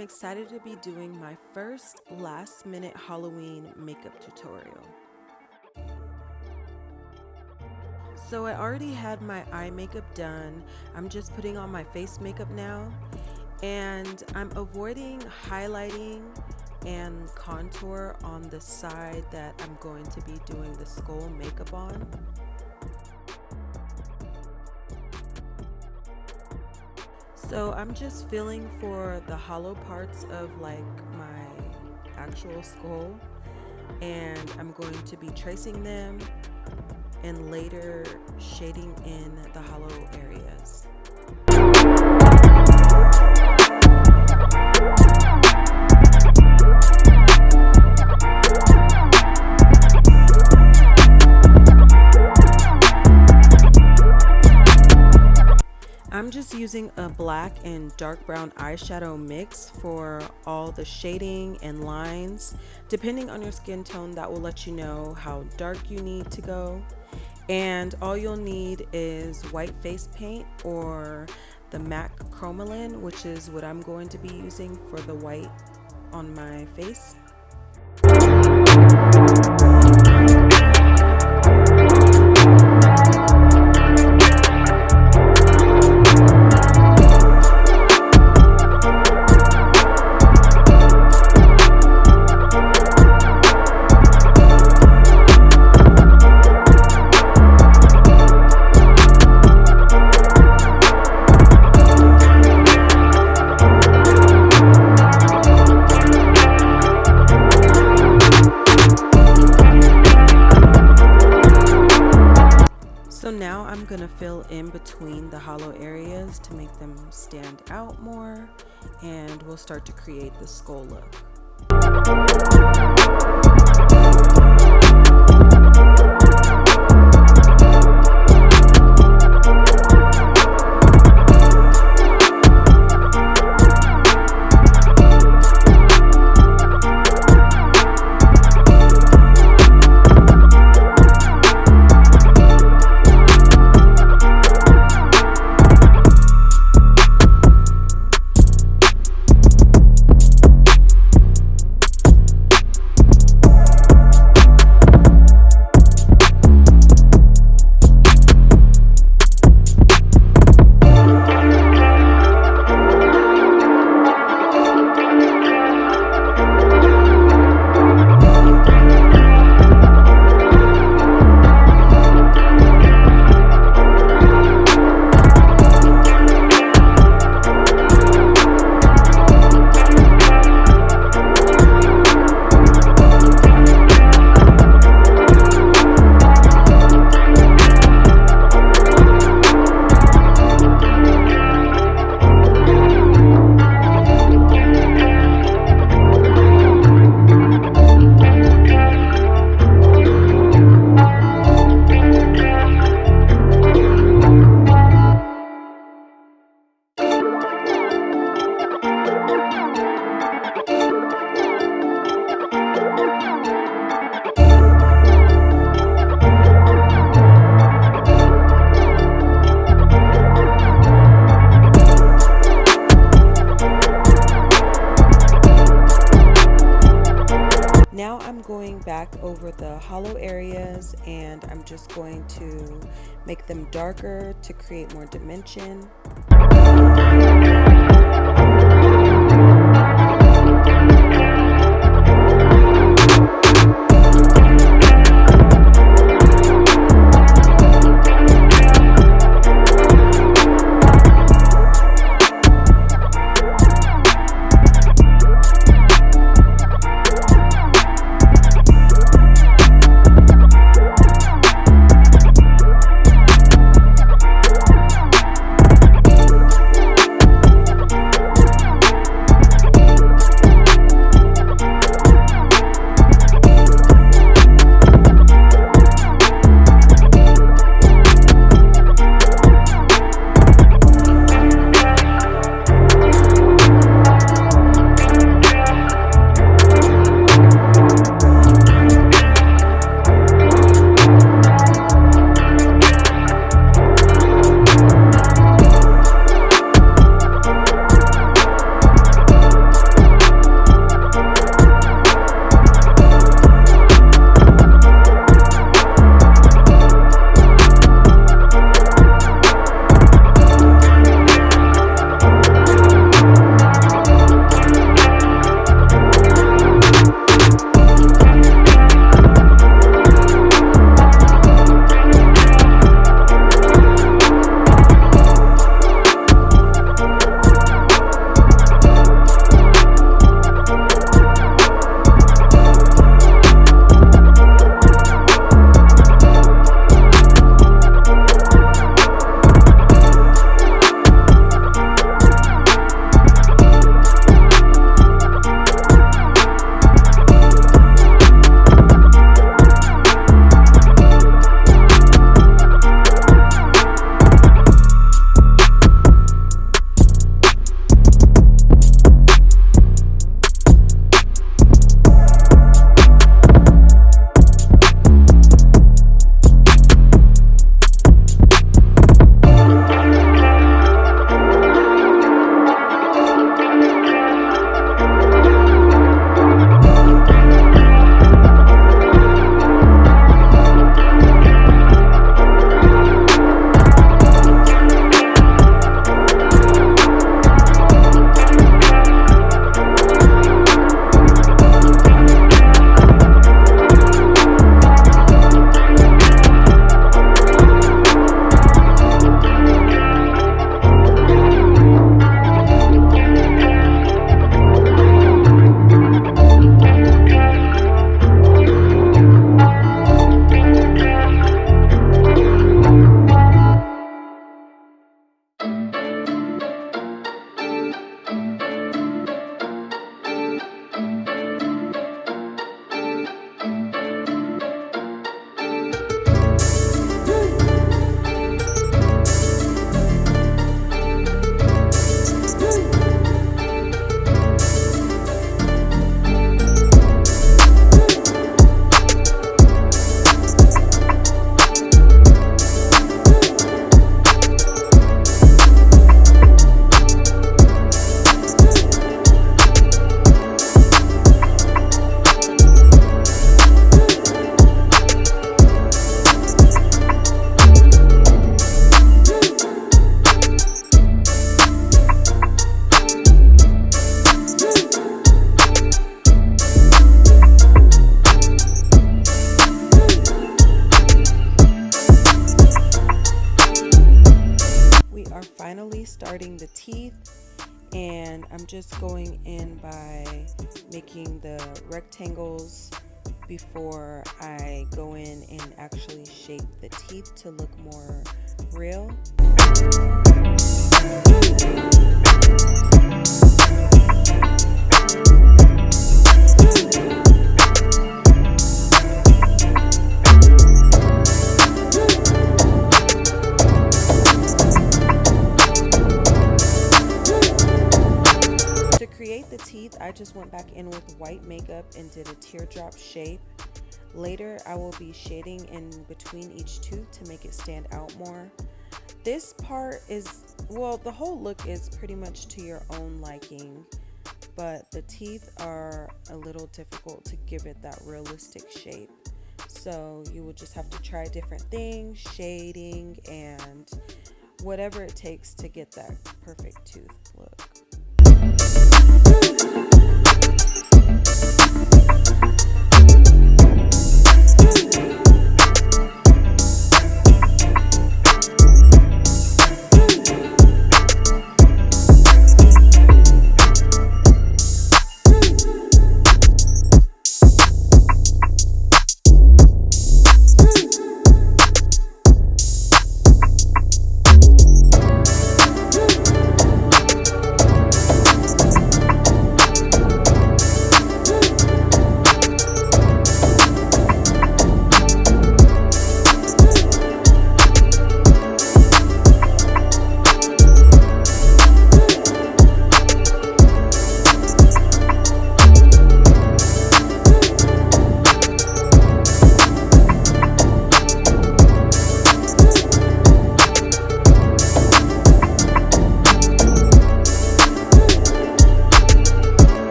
I'm excited to be doing my first last minute Halloween makeup tutorial. So I already had my eye makeup done. I'm just putting on my face makeup now, and I'm avoiding highlighting and contour on the side that I'm going to be doing the skull makeup on. So I'm just feeling for the hollow parts of like my actual skull, and I'm going to be tracing them and later shading in the hollow areas. I'm just using a black and dark brown eyeshadow mix for all the shading and lines. Depending on your skin tone, that will let you know how dark you need to go. And all you'll need is white face paint or the MAC Chromoline, which is what I'm going to be using for the white on my face. So now I'm going to fill in between the hollow areas to make them stand out more, and we'll start to create the skull look. Now I'm going back over the hollow areas, and I'm just going to make them darker to create more dimension. starting the teeth, and I'm just going in by making the rectangles before I go in and actually shape the teeth to look more real. To create the teeth, I just went back in with white makeup and did a teardrop shape. Later, I will be shading in between each tooth to make it stand out more. This part is, well, the whole look is pretty much to your own liking, but the teeth are a little difficult to give it that realistic shape. So you will just have to try different things, shading, and whatever it takes to get that perfect tooth look.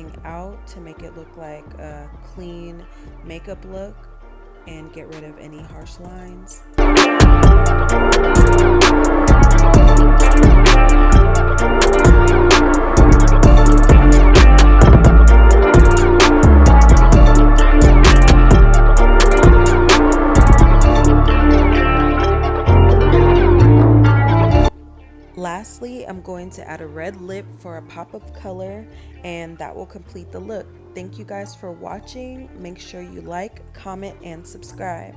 everything out to make it look like a clean makeup look and get rid of any harsh lines. Lastly, I'm going to add a red lip for a pop of color, and that will complete the look. Thank you guys for watching. Make sure you like, comment, and subscribe.